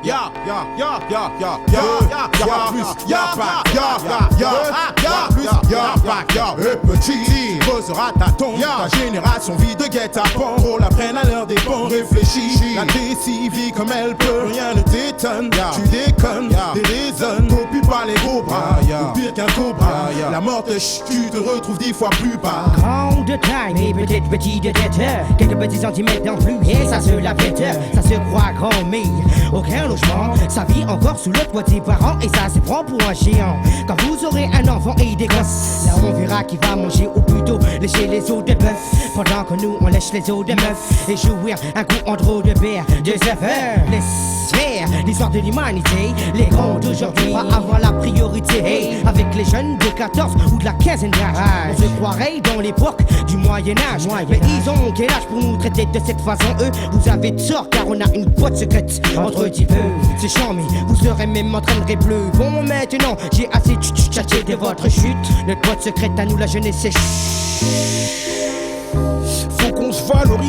Y'a plus, y'a pas, et petit, posera ta tombe. Ta génération vit de guet-apens, pour la prenne à l'heure des bons. Réfléchis, la décivie comme elle peut, rien ne t'étonne. Tu déconnes, déraisonnes, copie pas les gros bras, ou pire qu'un cobra. La mort te tu te retrouves 10 fois plus bas. Grand de taille, mais peut-être petit de tête. Quelques petits centimètres en plus, et ça se la pète. Ça se croit grand, mais aucun logement. Ça vit encore sous le toit de ses parents, et ça se prend pour un géant. Quand vous aurez un enfant et des gosses, là on verra qui va manger ou plutôt lécher les os de bœuf. Pendant que nous on lèche les os de meufs et jouir un coup en trop de bière, de saveur. Laisse faire l'histoire de l'humanité. Les grands d'aujourd'hui va avoir la priorité. Avec les jeunes de 14 ou de la quinzaine d'âge, on se croirait dans l'époque du Moyen-Âge. Mais ils ont quel âge pour nous traiter de cette façon? Eux, vous avez tort car on a une boîte secrète entre types. C'est chiant mais vous serez même en train de bleu. Bon maintenant, j'ai assez tchatché de votre chute. Notre boîte secrète à nous la jeunesse c'est faut qu'on se valorise.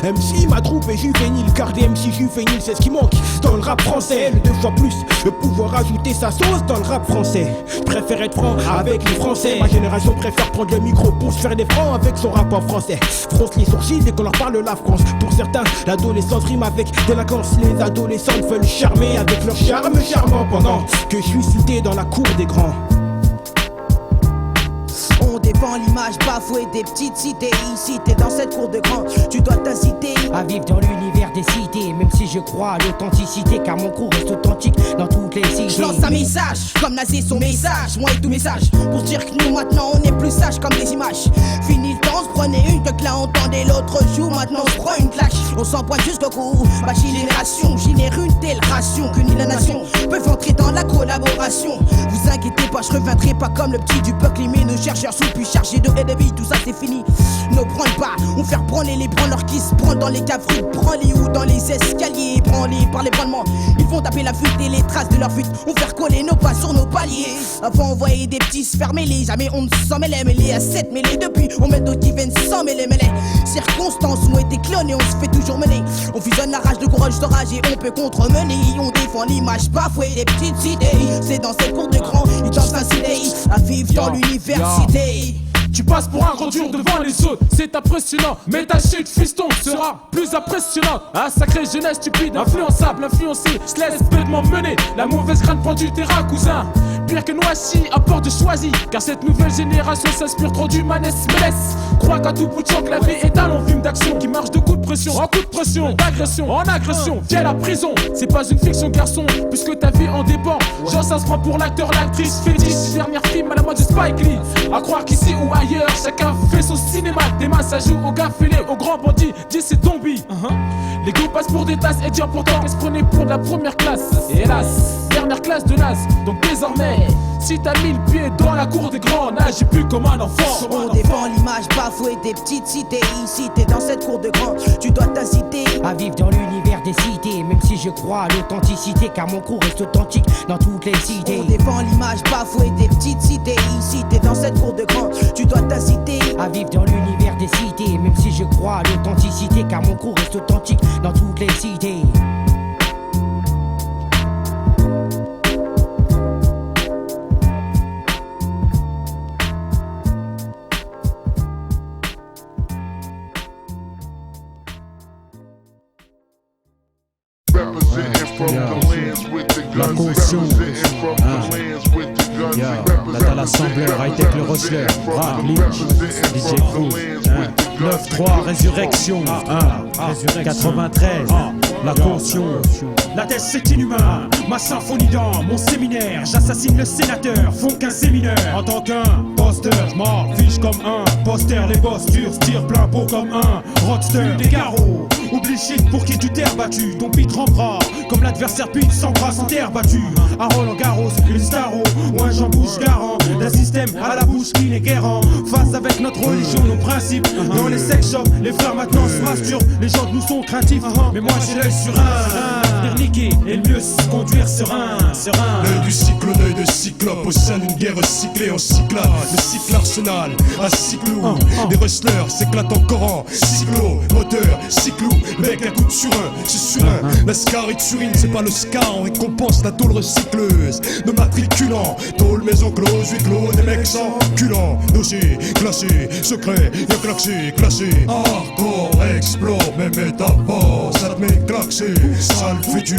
MC, ma troupe est juvénile, car des MC juvéniles, c'est ce qui manque dans le rap français. Le 2 fois plus, de pouvoir ajouter sa sauce dans le rap français. Préfère être franc avec les Français. Ma génération préfère prendre le micro pour se faire des francs avec son rap en français. Fronce les sourcils dès qu'on leur parle de la France. Pour certains, l'adolescence rime avec délinquance. Les adolescents veulent charmer avec leur charme charmant pendant que je suis cité dans la cour des grands. On défend l'image bafouée des petites cités. Ici t'es dans cette cour de grand, tu dois t'inciter à vivre dans l'univers des cités. Même si je crois à l'authenticité, car mon crew reste authentique dans toutes les cités. Je lance un message, comme Nazi son message. Moi et tout message, pour dire que nous maintenant on est plus sages comme des images. Fini le temps, se prenait une que là on entendait l'autre jour. Maintenant on se prend une clash, on s'en pointe jusqu'au cou. Ma génération génère une telle ration que ni la nation peuvent entrer dans la collaboration. Vous inquiétez pas, je reviendrai pas comme le petit du peuple. Mais nos chercheurs sont plus chargés de haine de vie, tout ça c'est fini. Ne prends pas, on fait branler les branleurs qui se prennent dans les caves rudes, branlés ou dans les escaliers, branlés par les branlements. Ils vont taper la fuite et les traces de leur fuite. On fait coller nos pas sur nos paliers. Avant on voyait des petits se faire mêler, jamais on ne s'en mêlait. Mêlés à 7 mêlés depuis, on met d'autres qui viennent sans mêler. Circonstances ont été clonées, on se fait toujours mener. On fusionne la rage de courage d'orage et on peut contre-mener. On défend l'image bafouée des petites cités. C'est dans cette cour de grand, ils dansent inciter à vivre dans l'université. Tu passes pour un gros dur devant les autres, c'est impressionnant. Mais ta chute, fiston, sera plus impressionnante. Ah, sacrée jeunesse stupide, influençable, influencé, se laisse bêtement mener. La mauvaise graine prend du terrain, cousin. Pire que Noachi, à port de choisi. Car cette nouvelle génération s'inspire trop du manès mélès. Crois qu'à tout bout de champ que la vie est un long film d'action qui marche de coup de pression en coup de pression, d'agression en agression. Viens la prison, c'est pas une fiction garçon, puisque ta vie en dépend. Genre ça se prend pour l'acteur, l'actrice, fétiche. Dernier film à la mode de Spike Lee. À croire qu'ici ou ailleurs, chacun fait son cinéma. Des masses ça joue aux gars fêlés, aux grands bandits, dis c'est zombie. Les gars passent pour des tasses et dire pourtant qu'elles se prenaient pour de la première classe. Et hélas, dernière classe de naze. Donc désormais, si t'as mis le pied dans la cour des grands, n'agis plus comme un enfant. On défend l'image bafouée des petites cités. Ici t'es dans cette cour de grand, tu dois t'inciter à vivre dans l'univers des cités. Même si je crois à l'authenticité, car mon crew reste authentique dans toutes les cités. On défend l'image bafouée des petites cités. Ici t'es dans cette cour de grand, tu dois t'inciter à vivre dans l'univers des cités. Même si je crois à l'authenticité, car mon crew reste authentique dans toutes les cités. La caution, Natal Assembleur, high-tech le Rosler, Glitch, DJ Crew, 9-3, Résurrection, 93, la caution. La thèse c'est inhumain, ma symphonie dans mon séminaire. J'assassine le sénateur, font qu'un séminaire. En tant qu'un poster, j'm'en fiche comme un poster. Les boss durs tirent plein pot comme un roadster. Des garrots, oublie shit pour qui tu terre battu. Ton beat trempera comme l'adversaire pute sans bras sans terre battue. Un Roland Garros, une Staro ou un Jean Bouche garant d'un système à la bouche qui n'est guérant. Face avec notre religion, nos principes. Dans les sex shops, les frères maintenant se masturbent. Les gens de nous sont craintifs, mais moi j'ai l'œil sur un. niquer et le mieux c'est conduire serein. L'œil du cyclone, œil de cyclope au sein d'une guerre cyclée en cyclade. Le cycle arsenal à cyclou. Les rustlers s'éclatent encore en cyclo, moteur, cyclou, avec un coup de surin, c'est surin. La scar et de surine, c'est pas le scar, on récompense la tôle recycleuse. Nos matriculants, tôle maison close, huis clos, des mecs sans culant. Dossier, classé, secret, y'a classé. Hardcore, explore, même métaphore, ça te met claxé. Sale futur,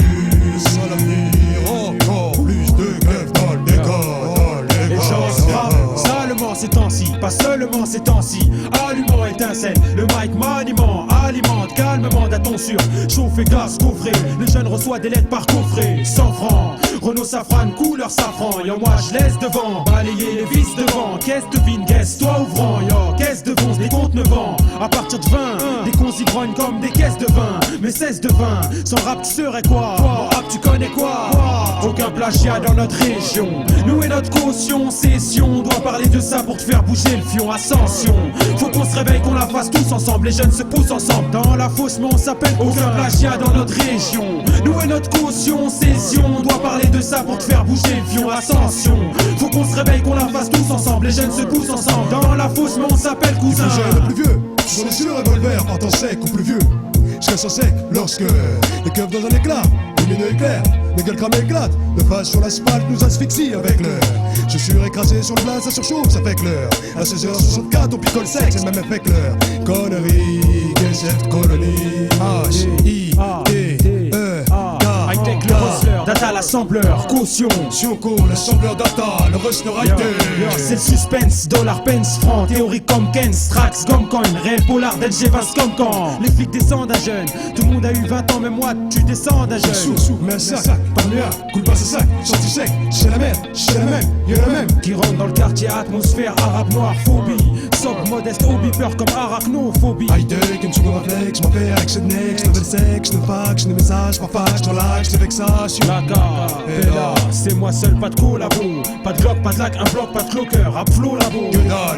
sale avenir, encore plus de grève dans le décor. Les choses frappent salement ces temps-ci, pas seulement ces temps-ci. Allumant étincelle, le mic maniement, alimente calmement d'atons sur chauffe glace, coffret. Le jeune reçoit des lettres par coffret, 100 francs. Renault safran, couleur safran. Yo, moi je laisse devant, balayer les vis devant. Caisse de vin, caisse, toi ouvrant. Yo, caisse de bons, les comptes 9 ans. À partir de 20, des cons y grognent comme des caisses de vin. Mais 16 de vin, sans rap tu serais quoi? Rap tu connais quoi? Aucun plagiat dans notre région. Nous et notre caution, session. On doit parler de ça pour te faire bouger le fion. Ascension, faut qu'on se réveille, qu'on la fasse tous ensemble. Les jeunes se poussent ensemble dans la fosse, mais on s'appelle aucun plagiat dans notre région. Nous et notre caution, session. On doit parler de ça pour te faire bouger le fion. Ascension, faut qu'on se réveille, qu'on la fasse tous ensemble. Les jeunes se poussent ensemble dans la fosse, mais on s'appelle cousin. Plus jeune, plus vieux, sur les yeux, revolver, partant sec ou plus vieux. Jusqu'à son sec, lorsque les keufs dans un éclat, lumineux éclair, les gueules cramées éclatent, de face sur l'asphalte nous asphyxie avec l'heure. Je suis écrasé sur le plat, ça surchauffe, ça fait que l'heure. À 16h64, on picole sec, c'est le même effet que l'heure. Connerie, qu'est cette colonie? H-I-T-E High-tech, le hustler, data l'assembleur, caution. Sionco, l'assembleur data, le rustler high-tech. C'est le suspense, dollar, pence, franc, théorique comme Ken, Strax, Gomcoin, réel polar, d'LG, Vince, Comcan. Les flics descendent à jeune, tout le monde a eu 20 ans, même moi, tu descends à jeune. Sous, mets un sac, parle-lui coule pas ce sac, sorti sec, c'est la merde, c'est la même, y'a la même. Qui rentre dans le quartier, atmosphère, arabe noir, phobie. Sobre, modeste, hobby, peur comme arachnophobie. High-tech, une seconde réflexe, mon père, avec ce next, nouvelle sexe, ne fax, ne message, pas fax, dans l'axe, les vexations. La là, c'est moi seul, pas de collabo. Pas de glock, pas de lac, un bloc, pas de cloqueur, rap flow labo.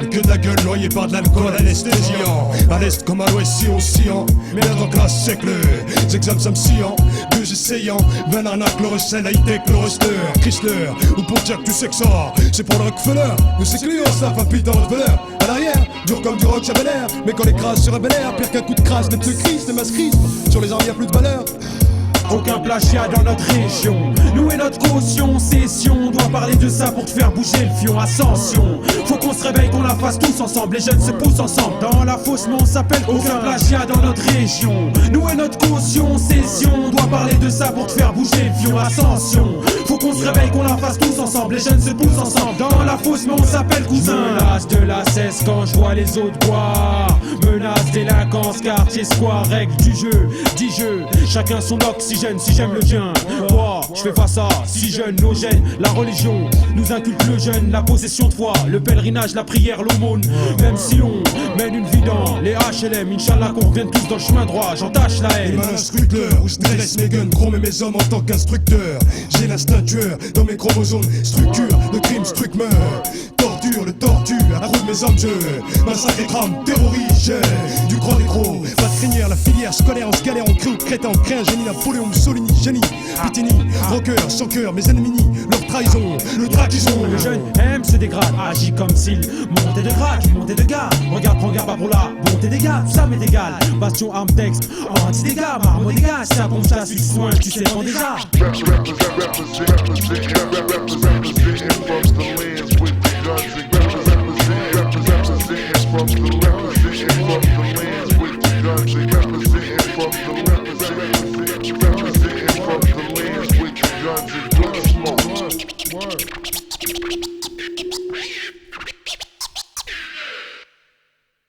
Que de la gueule, noyé par de l'alcool anesthésiant. À l'est comme à l'ouest, si oscillant. Mais là en classe, c'est clair. Examens some sciant, deux essayants. Ben arnaque, le recel, high-tech, le rustler, Chrysler. Ou pour dire que tu sais que ça, c'est pour le Rockefeller. Nous c'est clients, ça va pile dans notre valeur. À l'arrière, dur comme du rock, j'avais l'air. Mais quand les crasses se rebellèrent, pire qu'un coup de crasse, net de crise, de masse crise. Sur les armes, y'a plus de valeur. Aucun plagiat dans notre région. Nous et notre caution, session. On doit parler de ça pour te faire bouger le fion. Ascension, faut qu'on se réveille, qu'on la fasse tous ensemble. Les jeunes se poussent ensemble dans la fosse, mais on s'appelle aucun plagiat dans notre région. Nous et notre caution, session. On doit parler de ça pour te faire bouger le fion. Ascension, faut qu'on se réveille, qu'on la fasse tous ensemble. Les jeunes se poussent ensemble dans la fosse, mais on s'appelle cousin. Menace de la cesse quand je vois les autres boire. Menace, délinquance, quartier, square, règle du jeu. 10 jeux, chacun son oxygène. Si j'aime le tien, moi je fais face à si jeune, nos gènes. La religion nous inculque le jeune, la possession de foi, le pèlerinage, la prière, l'aumône. Même si on mène une vie dans les HLM, Inch'Allah qu'on revienne tous dans le chemin droit, j'entache la haine. Les malins scruteurs, où je dresse mes guns, gros mais mes hommes en tant qu'instructeur. J'ai l'instinct tueur dans mes chromosomes, structure, le crime, struc meurt. Torture, le torture, à roue de mes hommes, je massacre et crame, terrorise, du gros des gros. Pas de crinière, la filière scolaire, on se galère, on crée ou crétin, on crée un génie, Napoléon, Mussolini, génie, Pitini, rocker, sans cœur, mes ennemis, leur trahison, le trac qu'ils ont. Le jeune aime se dégrade, agit comme s'il montait de grade, montait de garde. Regarde, prends garde pas pour la bonté des gars, tout ça m'est égal. Bastion, arme, texte, anti-dégâts, marmo des gars. Si ça bombe, ça suit soin, tu sais t'en déjà.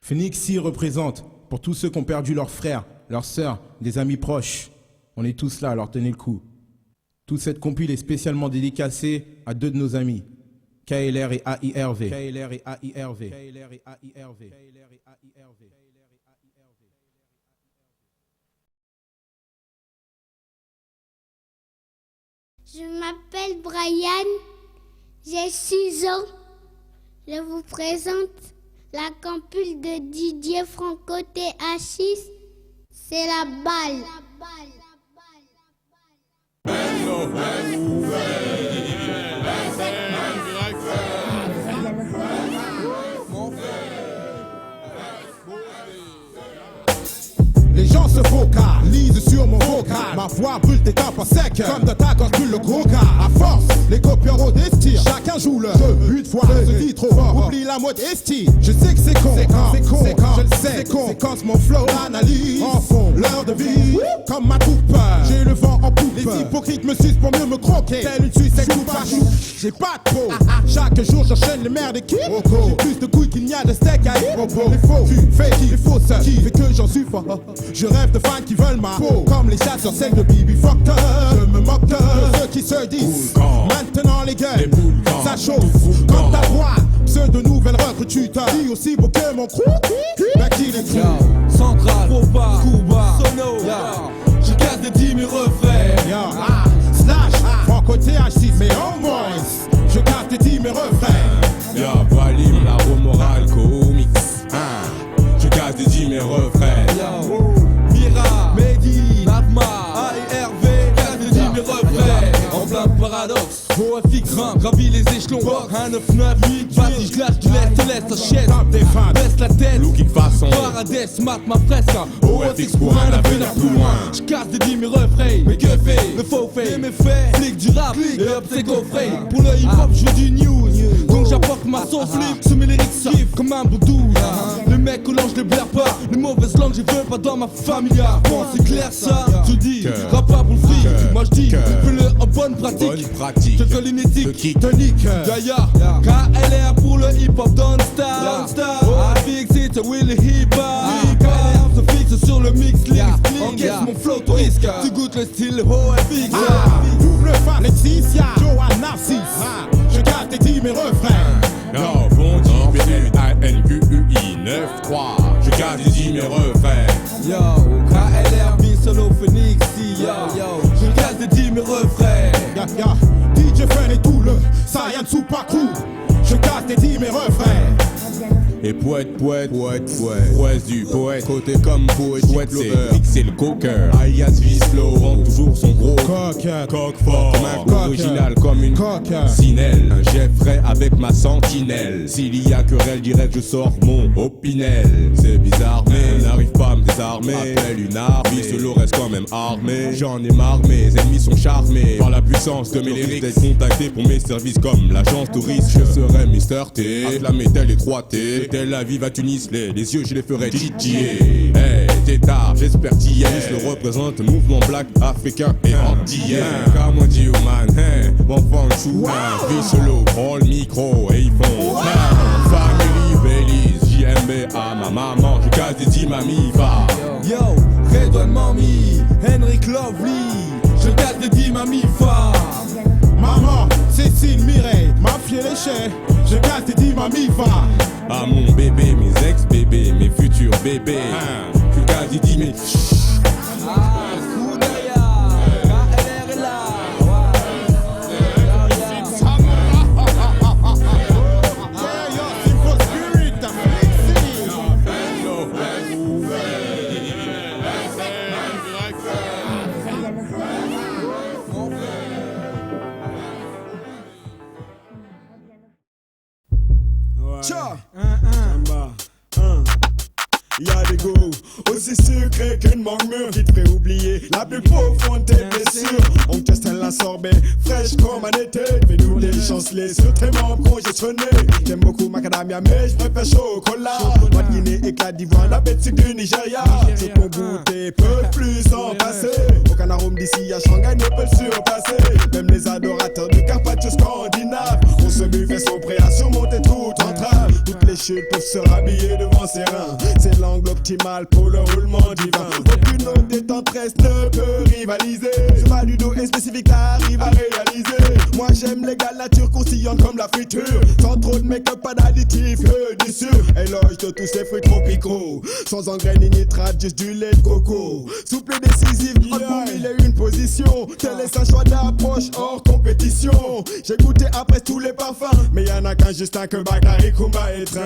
Phoenix C représente pour tous ceux qui ont perdu leurs frères, leurs sœurs, des amis proches. On est tous là, alors tenez le coup. Toute cette compile est spécialement dédicacée à deux de nos amis, KLR et AIRV. KLR et AIRV. KLR et AIRV. Je m'appelle Brian, j'ai 6 ans. Je vous présente la compile de Didier Franco TH6. C'est la balle. Les gens se focalisent sur mon vocal. Ma voix brûle tes temps pas sec. Comme de ta gorge brûle le gros gars. À force, les copieurs au destin. Chacun joue le jeu. Une fois, se dit trop fort. Oublie la mode esti. Je sais que c'est con. C'est quand, je le sais. C'est con. C'est quand mon flow analyse. En fond, l'heure de vie. Comme ma troupe. J'ai le vent en poupe. Les hypocrites me sucent pour mieux me croquer. Telle une sucette coupe à chou. J'ai pas de peau. Chaque jour, j'enchaîne les merdes d'équipe. J'ai plus de couilles qu'il n'y a de steak à y. Les faux, tu fais qui? Les fausses qui fait que j'en suis fort. Je rêve de fans qui veulent ma peau. Comme les chasseurs, celles de Bibi Factor. Je me moque de ceux qui se disent maintenant les gueules, ça chauffe. Quand ta voix, ceux de nouvelles recrues, tu t'as dit aussi beau que mon crew. Bah qui les crew? Central, Popa, Cuba, Sono. Je casse des 10 000 refrains. Slash, Franco TH6, mais oh boys. Je casse des 10 000 refrains. Valim, la Romoral, Comics. Je casse des 10 000 refrains. Mira, Mehdi, Napma, ARV, casse des 10 000 refrains. En plein paradoxe, OFX grimpe, gravit les échelons. 1, 9, 9, 8, vas-y, je lâche, tu laisses, te laisse, t'achètes. Baisse la tête, looking façon. Paradès, mat ma fresque. OFX pour un avenir plus loin. Je casse des 10 000 refrains, mais que fait le faux fait? Mes faits, flic du rap, et hop, c'est coffret. Pour le hip hop, je veux du news. Donc j'apporte ma sauce flip, sous mes lyrics kiff comme un boudou. Les mecs collant, je les blaire pas. Les mauvaises langues, je veux pas dans ma familia. Bon, c'est clair ça, je dis, rap pas pour le fric. Moi je dis, fais-le en bonne pratique. Je te l'inétique, tonique, Gaïa, KLR pour le hip-hop, don't stop. Avec c'est Will hip-hop. KLR se fixe sur le mix, encaisse mon flow twist. Tu goûtes le style OFX. Double fan, Laetitia, Johan Narcisse. Je garde tes 10 000 refrains. Yo, Bondi, BNQUI 9-3. Je garde tes 10 000 refrains. Yo, KLR, B solo Phoenix, yo. Je garde tes 10 000 refrains. DJ Fun et tout le Saiyan Super Crew. Je garde tes 10 000 refrains. Et poète, prouesse du poète. Côté comme poète, c'est le coqueur. Alias Vislo rend toujours son gros coq fort. Original comme une sinelle. Un jet frais avec ma sentinelle. S'il y a querelle directe, je sors mon opinel. C'est bizarre, mais n'arrive pas à me désarmer. Appelle une armée, Vislo reste quand même armé. J'en ai marre, mes ennemis sont charmés par la puissance de mes lyrics. D'être contacté pour mes services comme l'agence touriste. Je serai Mister T, acclamé tel et 3T. Tel la vive à Tunis, les yeux je les ferai titiller. Hey, tétard, j'espère t'y es. Je le représente, mouvement black, africain et antillais. Comme on dit, man, mon fan chou, vie solo, prends le micro et ils font Family, Belize, JMBA, ma maman, je casse des 10 mamies, va. Yo, Redouane Mami, Henrik Lovely, je casse des 10 mamies, va. Maman, Cécile, Mireille, ma fille léchée. Je garde tes 10 mamies, va. À mon bébé, mes ex-bébés, mes futurs bébés. Je garde des 10 mais Y'a des goûts aussi secrets qu'une mangue qui te fait oublier la plus profonde des blessures. On teste la sorbet, fraîche comme un été. Fais-nous les chancelets sur tes membres congestionnés. J'aime beaucoup macadamia, mais je préfère chocolat. Moi de Guinée, éclat d'ivoire, la bête du Nigeria. Sur ton goûter, peuvent plus s'en passer. Aucun arôme d'ici à Shanghai ne peut le surpasser. Même les adorateurs du carpaccio scandinave, on se buffet sont prêts à surmonter toute entrave. Toutes les chutes peuvent se rhabiller devant ses reins. C'est l'angle optimal pour le roulement divin. Aucune autre détentresse ne peut rivaliser. Ce mal du dos est spécifique, t'arrives à réaliser. Moi j'aime les gars, la nature croustillante comme la friture. Sans trop de make-up, pas d'additifs, que du sûr. Éloge de tous ces fruits tropicaux. Sans engrais ni nitrate, juste du lait de coco. Souple et décisif, pour mille et une position. Tel est sa choix d'approche hors compétition. J'ai goûté après tous les parfums, mais y'en a qu'un Justin que Bakary Kumba et Train.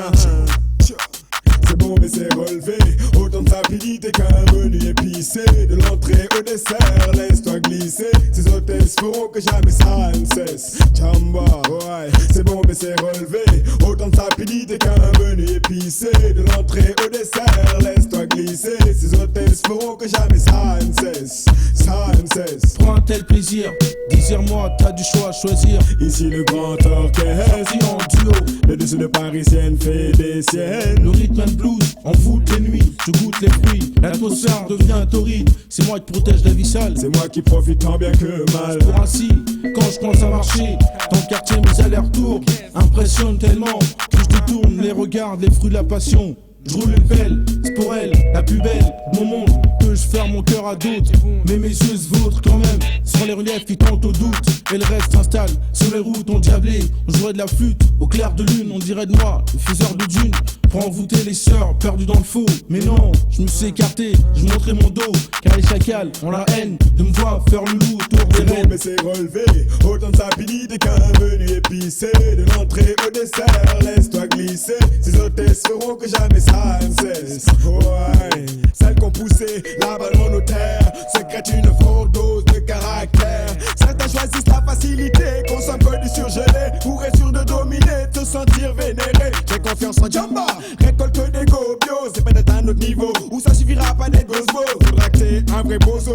C'est bon mais c'est relevé, autant de rapidité qu'un menu épicé. De l'entrée au dessert, laisse-toi glisser. glisser. Ces hôtesses feront que jamais ça ne cesse. Chamba, ouais, c'est bon mais c'est relevé. Autant de sapidité qu'un menu épicé. De l'entrée au dessert, laisse-toi glisser. Ces hôtesses feront que jamais ça ne cesse. Ça ne cesse. Prends un tel plaisir, désire-moi, t'as du choix à choisir. Ici le grand orchestre en duo, le dessus de parisienne fait des siennes. le rythme and blues, envoûte les nuits. Je goûte les fruits, l'atmosphère devient torride. C'est moi qui protège la vie sale. C'est moi qui profite tant bien que mal. Pour ainsi, quand je commence à marcher dans le quartier, mes allers-retours impressionnent tellement que je détourne les regards, les fruits de la passion. Je roule une pelle, c'est pour elle, la plus belle de mon monde. Que je ferme mon cœur à d'autres, mais mes yeux se vautrent quand même sur les reliefs qui tentent au doute. Et le reste s'installe sur les routes endiablées. On jouerait de la flûte au clair de lune, on dirait de moi, le faiseur de dunes. Pour envoûter les sœurs perdues dans le faux. Mais non, je me suis écarté, je montrais mon dos. Car les chacals ont la haine de me voir faire le loup autour des C'est bon reines. mais c'est relevé, autant de sapidité qu'un menu épicé. De l'entrée au dessert, laisse-toi glisser. Ces hôtesses feront que jamais ça ne cesse. Ouais, celles qu'on poussé la balle en notaire, secrète une forte dose de caractère. Certains choisissent la facilité, consomment que du surgelé, pour être sûr de dominer, te sentir vénéré. J'ai confiance en Jamba, récolte des gobios. C'est peut-être un autre niveau, où ça suffira pas des gosbos. Faudra que t'aies un vrai bozo.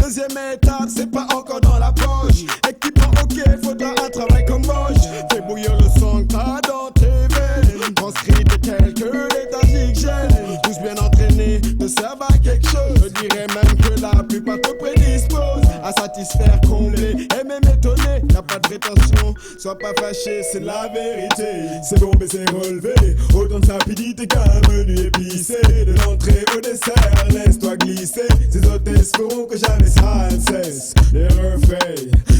Deuxième étape, c'est pas encore dans la poche. Équipement ok, faudra un travail comme Bosch. Fais bouillir le sang que t'as dans tes veines. Transcrit de quelques léthargiques gènes. Tous bien entraînés, te servent à quelque chose. Je dirais même que la plupart te prédisposent à satisfaire, combler et même étonner. Y'a pas de prétention, sois pas fâché, c'est la vérité. C'est bon mais c'est relevé, autant de sapidité qu'un menu épicé. De l'entrée au dessert, laisse-toi glisser. Ces hôtesses feront que jamais ça ne cesse. Les refrains,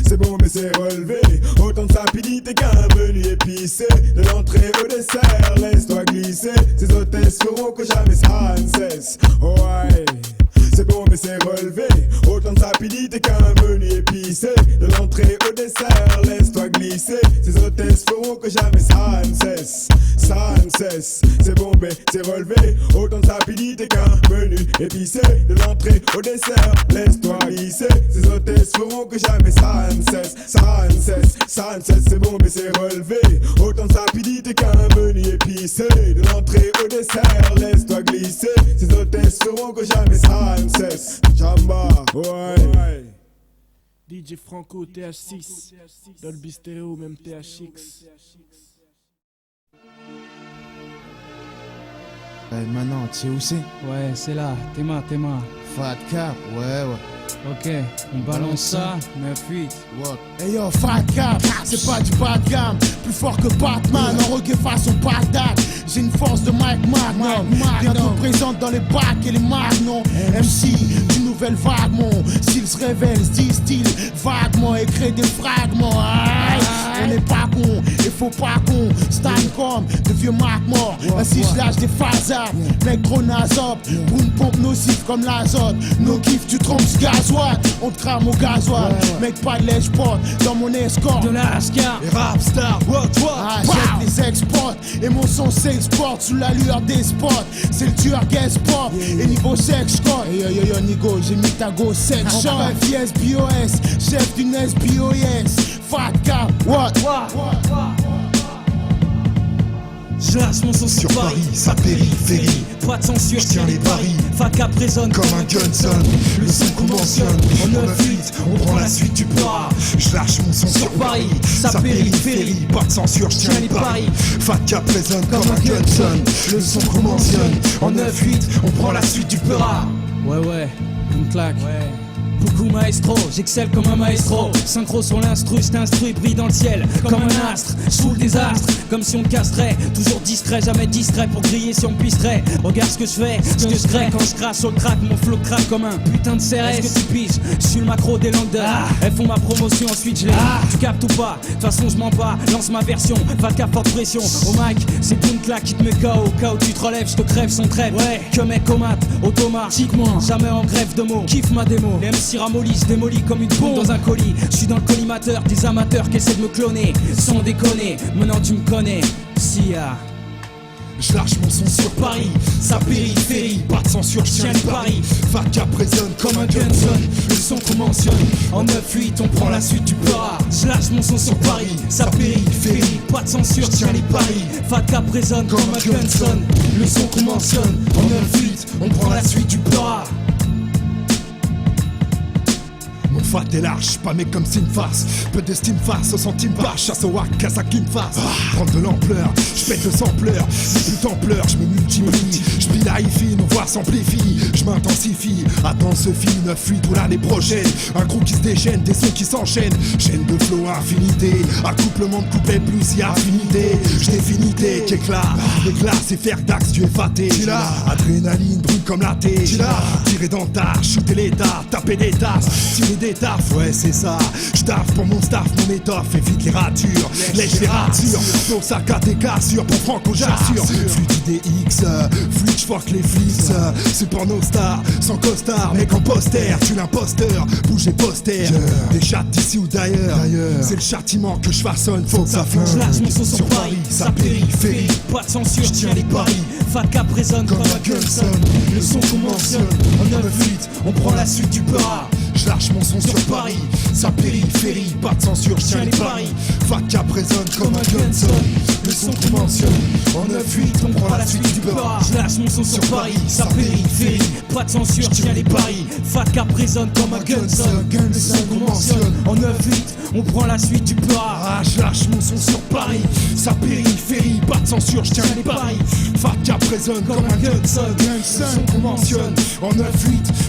c'est bon mais c'est relevé, autant de sapidité qu'un menu épicé. De l'entrée au dessert, laisse-toi glisser. Ces hôtesses feront que jamais ça ne cesse. Ouais, c'est bon mais c'est relevé, autant de sapidité qu'un menu épicé. De l'entrée au dessert, laisse-toi glisser. Ces hôtesses feront que jamais ça ne cesse. Ça ne cesse, c'est bon mais c'est relevé, autant de sapidité qu'un menu épicé. De l'entrée au dessert, laisse-toi glisser. Ces hôtesses feront que jamais ça ne cesse. Ça ne cesse, ça ne cesse, c'est bon mais c'est relevé, autant de sapidité qu'un menu épicé. De l'entrée au dessert, laisse-toi glisser. Ces hôtesses feront que jamais ça ne cesse. Jamba, ouais. DJ Franco, TH6, Dolby Stereo, même THX. Maintenant, tu sais où c'est? Ouais, c'est là, tes mains. Fat Cap, ouais. Ok, on balance ça, 9-8. Hey yo, Fat Cap, c'est pas du bas de gamme. Plus fort que Batman, en reggae façon Bagdad. J'ai une force de Mike Magnum. Bientôt présente dans les bacs et les magnons. MC d'une nouvelle vague, mon style se révèle, se distille vaguement et crée des fragments. Aïe, on n'est pas con, il faut pas qu'on stand comme de vieux Mac morts. Ainsi je lâche des phasards, mec trop nasop. Pour une pompe nocive comme l'azote. No kiff, tu trompes ce gasoil. On te crame au gasoil. Mec pas de lèche-porte dans mon escorte. De la Ascar, et rap star, achète les exports. Et mon son s'exporte sous la lueur des spots. C'est le tueur guest pop. Et niveau sex score. Yo Nigo, j'ai mis ta go sex shot. Yes BOS, chef d'une SBOS. Fat Cap, what? Je lâche mon son sur Paris, sa périphérie. Pas de censure, je tiens les paris. Fat Cap résonne comme un gunson. Le son conventionne. En 9-8, on prend la suite du plat. Je lâche mon son sur Paris, sa périphérie. Pas de censure, je tiens les paris. Fat Cap résonne comme un gunson. Le son conventionne. En 9-8, on prend la suite du plat. Ouais, une claque. Coucou maestro, j'excelle comme un maestro. Synchro sur l'instru, je t'instruis, brille dans le ciel comme un astre, sous le désastre, comme si on me castrait. Toujours discret, jamais distrait, pour griller si on me pisterait. Regarde ce que je fais, ce que je crée. Quand je crache sur le track, mon flow craque comme un putain de CRS. Est-ce que tu piges? Je suis le macro des langues Elles font ma promotion, ensuite je les Tu captes ou pas? De toute façon je m'en bats, lance ma version. Fat Cap forte pression, au mic, c'est boom claque qui te met KO. Où tu te relèves, je te crève sans trêve. Ouais, que mec au mat, automatiquement, jamais en grève de mots. Kiffe ma démo, les MC ramollis, démolis comme une bombe dans un colis. Je suis dans le collimateur des amateurs qui essaient de me cloner. Sans déconner, maintenant tu me connais. Sia. Je lâche mon son sur Paris, sa périphérie, pas de censure, je tiens les paris. Facap résonne comme un gunson, le son qu'on mentionne. En 9-8, on prend la suite du peur. Je lâche mon son sur Paris, sa périphérie, pas de censure, je tiens les paris. Facap résonne comme un gunson, le son qu'on mentionne. En 9-8, on prend la suite du peur. Mon fat est large, pas mec comme c'est une farce. Peu d'estime face au centime bas, chasse au wack, à sa qui me fasse. Prendre de l'ampleur, je pète le sampleur. Les putains pleurent, je me multiplie. Je pile la hi-fi, nos voix s'amplifient. Je m'intensifie, attends ce film, 9-8 ou l'année prochaine. Un groupe qui se déchaîne, des sons qui s'enchaînent. Chaîne de flow, infinité. Accouplement de couplets plus, si affinité. Je définité, qu'éclat. L'éclat, c'est faire d'axe, tu es faté. Adrénaline brûle comme la thé. Tirer dans le tard, shooter l'état, taper des tasses. Tirer des taffes, ouais c'est ça. J'taffe pour mon staff, mon étoffe, évite les ratures. Lèche les ratures, ton sac à tes cassures. Pour Franco j'assure. Fluide IDX, fluide j'fuck les flics. C'est pour nos stars, sans costard. Mec en poster, tu l'imposteur. Bouge les posters, des chats d'ici ou d'ailleurs. C'est le châtiment que je façonne, faut que ça flingue. J'lâche mon son sur Paris, sa périphérie. Pas de censure, j'tiens les paris. Facap résonne comme un gunson. Le son qu'on mentionne, en 9-8, on prend la suite du peur. Je lâche mon son sur Paris, sa périphérie, pas de censure, je tiens les paris. Facap résonne comme un gunson, le son qu'on mentionne. En 9-8, on prend la suite du peur. Je lâche mon son sur Paris, sa périphérie, pas de censure, je tiens les paris. Facap résonne comme un gunson, le son qu'on mentionne. En 9-8, on prend la suite du peur. Je lâche mon son sur Paris, sa périphérie, pas de censure, je tiens les paris. Facap résonne comme un gunson, le son qu'on mentionne. En 9-8,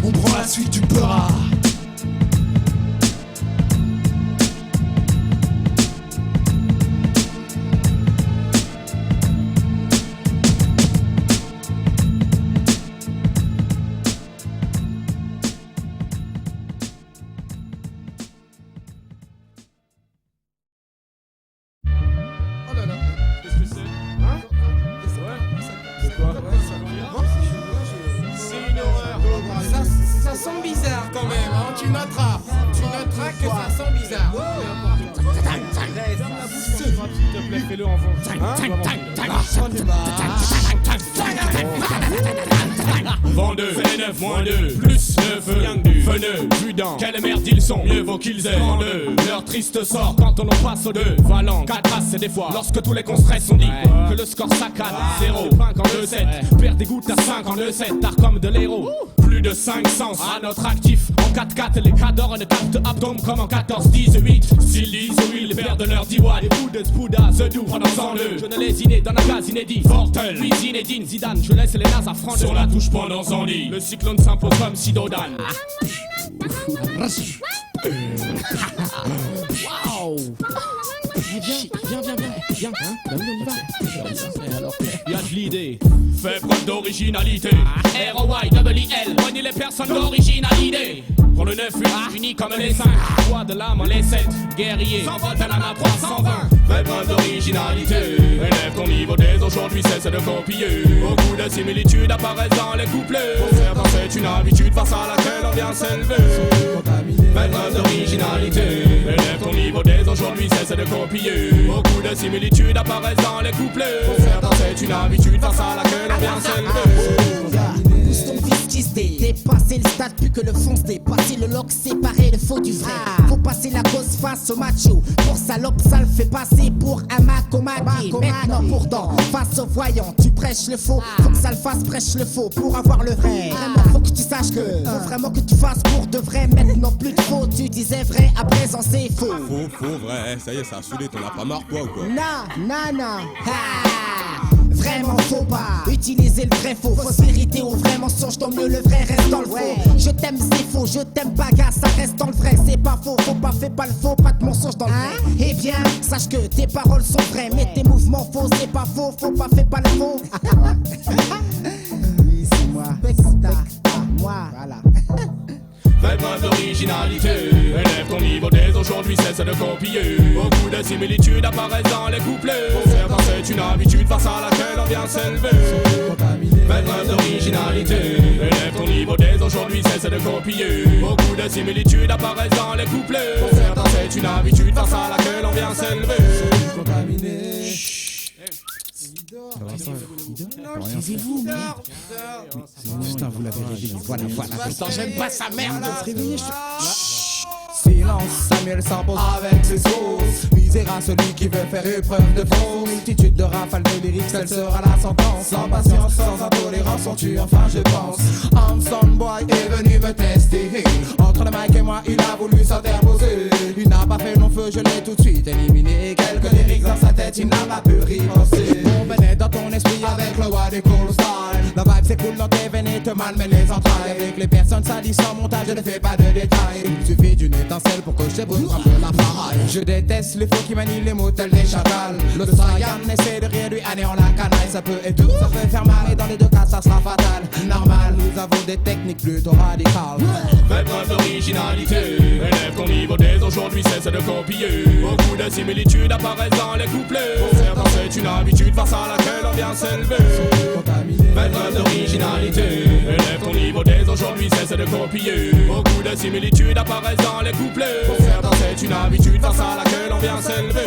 on prend la suite du peur. Vendeux, c'est 9 moins 2, plus 9, rien que du veneux, prudent, quelle merde ils sont, mieux vaut qu'ils aient. Vendeux, leur triste sort quand on en passe aux deux. Valent, 4 as, c'est des fois, lorsque tous les constress sont dit que le score saccade. 0, 5 en 2-7, perd des gouttes à 5 en 2-7, tard comme de l'héros. Plus de 5 sens à notre actif. En 4-4, les cadors ne captent abdomen comme en 14-18. S'ils disent oui, ils perdent leur diwa. Des bouts de spouda, The Do, pendant 102. Je ne les iné dans la case inédit. Fortel, puis Zinedine, Zidane, je laisse les nazes à France sur la touche pendant 110. Le cyclone s'impose comme Sidodan. Waouh! Viens, hein? Bah oui, on y va. Alors, y'a de l'idée, fais preuve d'originalité. R-O-Y-W-L, prenez les personnes d'originalité. Pour le 9-8, unis comme les 5. Voix de l'âme en les 7, guerrier. Sans vote, elle en a 320. Fais preuve d'originalité. Élève ton niveau dès aujourd'hui, cesse de copier. Beaucoup de similitudes apparaissent dans les couplets. Pour certains, c'est une habitude face à laquelle on vient s'élever. Fais preuve d'originalité. Élève ton niveau dès aujourd'hui, cesse de copier. Beaucoup de similitudes apparaissent dans les couplets. Pour certains, c'est une habitude face à laquelle on vient s'élever. Pousse ton fils tisté, dépasser le stade plus que le fonce, dépasser le lock, séparer le faux du vrai. Faut passer la cause face au macho. Pour salope, ça le fait passer pour un macomati. Maintenant pourtant, face au voyant, tu prêches le faux. Faut que ça le fasse, prêche le faux pour avoir le vrai. Vraiment, faut que tu saches que, faut vraiment que tu fasses pour de vrai. Maintenant plus de faux, tu disais vrai, à présent c'est faux. Faux, vrai, ça y est, ça a saoulé, t'en as pas marre quoi ou quoi? Non. Vraiment faut pas utiliser le vrai faux. Fausse vérité ou vrai mensonge, tant mieux le vrai reste dans le faux. Je t'aime c'est faux, je t'aime pas gars, ça reste dans le vrai. C'est pas faux, faut pas, fais pas le faux, pas de mensonge dans le vrai. Eh bien, sache que tes paroles sont vraies, mais tes mouvements faux, c'est pas faux, faut pas, fais pas le faux. Oui, c'est moi, moi, voilà. Fais preuve d'originalité. Élève ton niveau dès aujourd'hui, cesse de copier. Beaucoup de similitudes apparaissent dans les couplets. Pour certains, c'est une habitude face à laquelle on vient s'élever. Fais preuve d'originalité. Élève ton niveau dès aujourd'hui, cesse de copier. Beaucoup de similitudes apparaissent dans les couplets. Pour certains, c'est une habitude face à laquelle on vient s'élever. Taisez-vous, merde. Putain, vous l'avez réveillé. Voilà. Putain, j'aime pas sa merde. Se réveiller, Silence, Samuel s'impose avec ses sauces. Misère celui qui veut faire épreuve de faux. Multitude de rafales de lyrics, elle sera la sentence. Sans patience, sans intolérance, on tue enfin je pense. Hanson Boy est venu me tester. Entre le mic et moi, il a voulu s'interposer. Il n'a pas fait long feu, je l'ai tout de suite éliminé. Quelques lyrics dans sa tête, il n'a pas pu riposter. Mon bénet dans ton esprit avec le wide et cool style. La vibe c'est cool dans tes veines et te malmène les entrailles. Avec les personnes sadies sans montage, je ne fais pas de détails. Il suffit d'une étincelle pour que je brûle un peu la pareille. Je déteste les faux qui manient les mots tels des chacals. Le Saiyan essaie de rire, lui anéant la canaille. Ça peut et tout, ça peut faire mal et dans les deux cas ça sera fatal. Normal, nous avons des techniques plutôt radicales. Faites preuve d'originalité, élève ton niveau dès aujourd'hui, cesse de copier. Beaucoup de similitudes apparaissent dans les couplets. Pour certains c'est une habitude face à laquelle on vient s'élever. Faites preuve d'originalité, élève ton niveau dès aujourd'hui, cesse de copier. Beaucoup de similitudes apparaissent dans les couplets. Pour certains c'est une habitude face à laquelle on vient s'élever.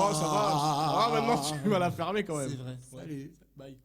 Oh, ça va. Ah, maintenant tu vas la fermer quand même. C'est vrai. Salut. Bye.